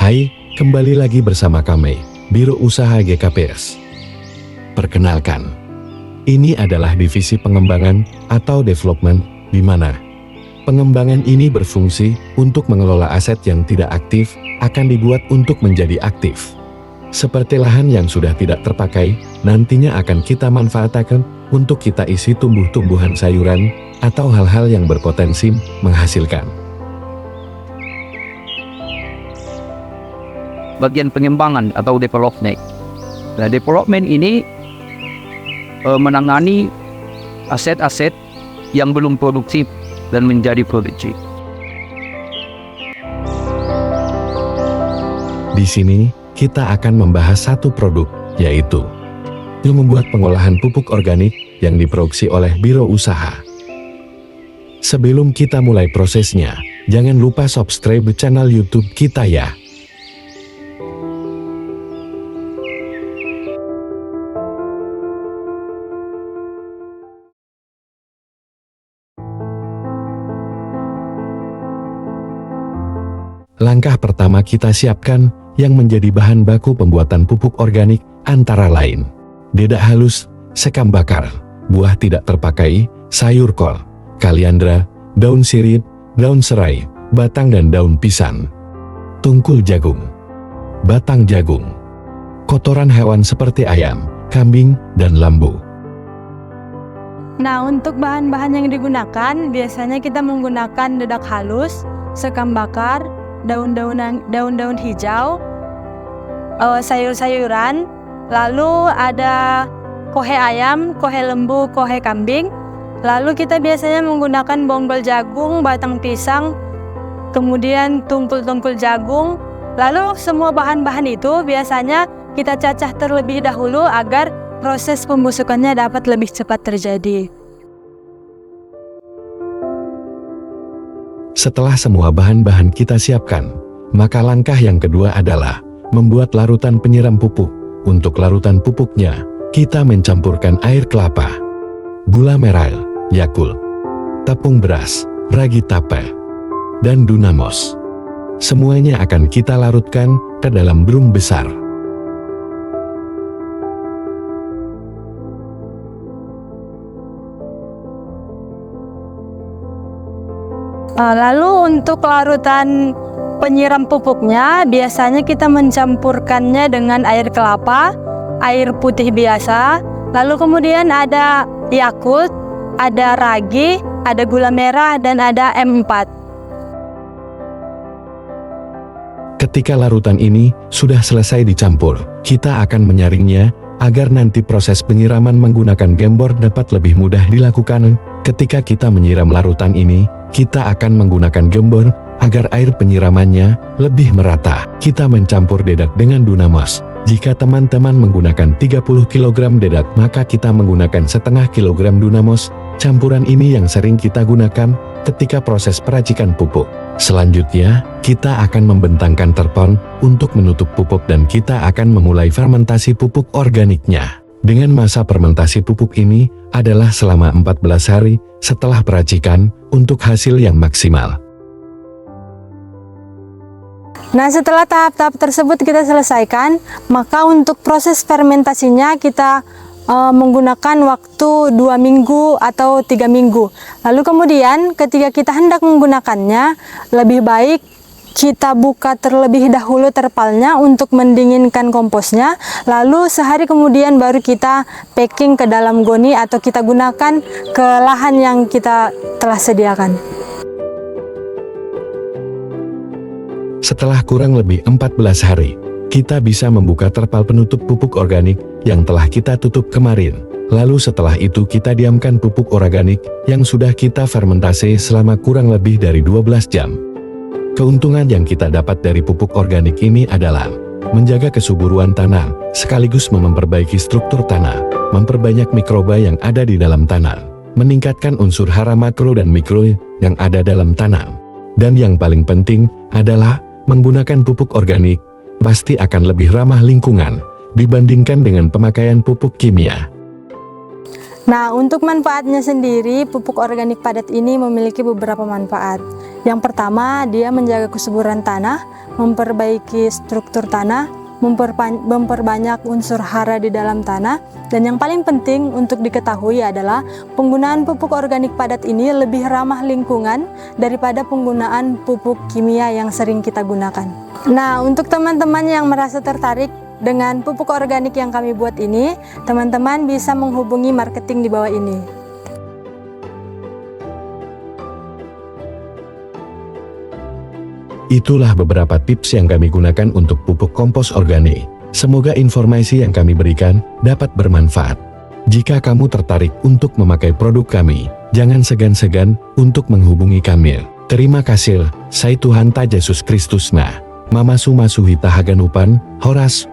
Hai, kembali lagi bersama kami, Biro Usaha GKPS. Perkenalkan, ini adalah divisi pengembangan atau development, di mana pengembangan ini berfungsi untuk mengelola aset yang tidak aktif, akan dibuat untuk menjadi aktif. Seperti lahan yang sudah tidak terpakai, nantinya akan kita manfaatkan untuk kita isi tumbuh-tumbuhan sayuran, atau hal-hal yang berpotensi menghasilkan. Bagian pengembangan atau development. Nah, development ini menangani aset-aset yang belum produktif dan menjadi produktif. Di sini, kita akan membahas satu produk, yaitu yang membuat pengolahan pupuk organik yang diproduksi oleh Biro Usaha. Sebelum kita mulai prosesnya, jangan lupa subscribe channel YouTube kita ya. Langkah pertama kita siapkan yang menjadi bahan baku pembuatan pupuk organik antara lain dedak halus, sekam bakar, buah tidak terpakai, sayur kol, kaliandra, daun sirih, daun serai, batang dan daun pisang, tungkul jagung, batang jagung, kotoran hewan seperti ayam, kambing, dan lambu. Nah, untuk bahan-bahan yang digunakan, biasanya kita menggunakan dedak halus, sekam bakar, daun-daun hijau, sayur-sayuran, lalu ada kohe ayam, kohe lembu, kohe kambing. Lalu kita biasanya menggunakan bonggol jagung, batang pisang, kemudian tungkul-tungkul jagung. Lalu semua bahan-bahan itu biasanya kita cacah terlebih dahulu agar proses pembusukannya dapat lebih cepat terjadi. Setelah semua bahan-bahan kita siapkan, maka langkah yang kedua adalah membuat larutan penyiram pupuk. Untuk larutan pupuknya, kita mencampurkan air kelapa, gula merah, Yakult, tepung beras, ragi tape, dan Dunamos. Semuanya akan kita larutkan ke dalam drum besar. Lalu untuk larutan penyiram pupuknya, biasanya kita mencampurkannya dengan air kelapa, air putih biasa, lalu kemudian ada Yakult, ada ragi, ada gula merah, dan ada M4. Ketika larutan ini sudah selesai dicampur, kita akan menyaringnya agar nanti proses penyiraman menggunakan gembor dapat lebih mudah dilakukan. Ketika kita menyiram larutan ini, kita akan menggunakan gembor agar air penyiramannya lebih merata. Kita mencampur dedak dengan Dunamos. Jika teman-teman menggunakan 30 kg dedak, maka kita menggunakan setengah kilogram Dunamos. Campuran ini yang sering kita gunakan ketika proses peracikan pupuk. Selanjutnya, kita akan membentangkan terpon untuk menutup pupuk dan kita akan memulai fermentasi pupuk organiknya. Dengan masa fermentasi pupuk ini adalah selama 14 hari setelah peracikan untuk hasil yang maksimal. Nah, setelah tahap-tahap tersebut kita selesaikan, maka untuk proses fermentasinya kita menggunakan waktu 2 minggu atau 3 minggu. Lalu kemudian ketika kita hendak menggunakannya, lebih baik kita buka terlebih dahulu terpalnya untuk mendinginkan komposnya, lalu sehari kemudian baru kita packing ke dalam goni atau kita gunakan ke lahan yang kita telah sediakan. Setelah kurang lebih 14 hari, kita bisa membuka terpal penutup pupuk organik yang telah kita tutup kemarin. Lalu setelah itu kita diamkan pupuk organik yang sudah kita fermentasi selama kurang lebih dari 12 jam. Keuntungan yang kita dapat dari pupuk organik ini adalah menjaga kesuburan tanah, sekaligus memperbaiki struktur tanah, memperbanyak mikroba yang ada di dalam tanah, meningkatkan unsur hara makro dan mikro yang ada dalam tanah. Dan yang paling penting adalah menggunakan pupuk organik pasti akan lebih ramah lingkungan dibandingkan dengan pemakaian pupuk kimia. Nah, untuk manfaatnya sendiri, pupuk organik padat ini memiliki beberapa manfaat. Yang pertama, dia menjaga kesuburan tanah, memperbaiki struktur tanah, memperbanyak unsur hara di dalam tanah, dan yang paling penting untuk diketahui adalah penggunaan pupuk organik padat ini lebih ramah lingkungan daripada penggunaan pupuk kimia yang sering kita gunakan. Nah, untuk teman-teman yang merasa tertarik dengan pupuk organik yang kami buat ini, teman-teman bisa menghubungi marketing di bawah ini. Itulah beberapa tips yang kami gunakan untuk pupuk kompos organik. Semoga informasi yang kami berikan dapat bermanfaat. Jika kamu tertarik untuk memakai produk kami, jangan segan-segan untuk menghubungi kami. Terima kasih, saya Tuhan Ta Yesus Kristus na. Mama Suma Suhita Haganupan, Horas.